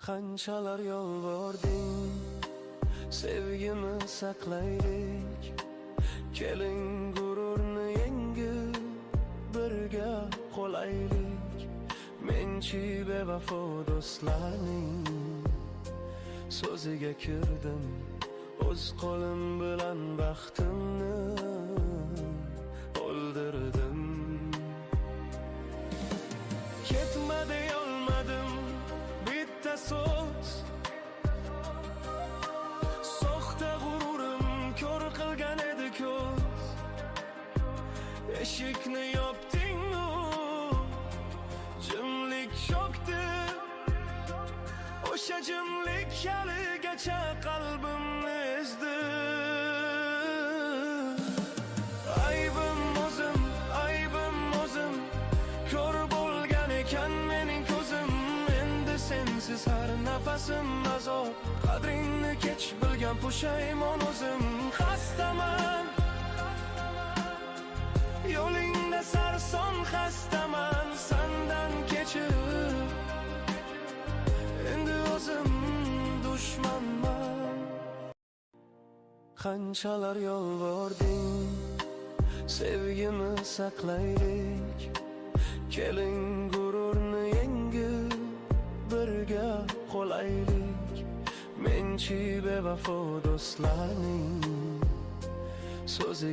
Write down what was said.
Qanchalar yolvording, sevgimi saqlaylik. Keling gururni yengib, birga qolaylik. Menchi bevafo do'stlarning so'ziga kirdim, o'z qo'lim bilan baxtimni o'ldirdim. Ketma deyolmadim bitta so'z, soxta g'ururim ko'r qilgan edi ko'z. Eshikni yopding-u, jimlik cho'kdi. O'sha jimlik haligacha qalbimni ezdi. Aybim o'zim, ko'r bo'lgan ekan mening ko'zim. Endi sensiz har nafasim azob, qadringni kech bilgan pushaymon o'zim. Xastaman, yo'lingda sarson xastaman, sandan kechib endi o'zim dushmanman. Qanchalar yolvording, sevgimi saqlaylik. Keling gururni yengib, birga qolaylik. Menchi bevafo do'stlarning so'ziga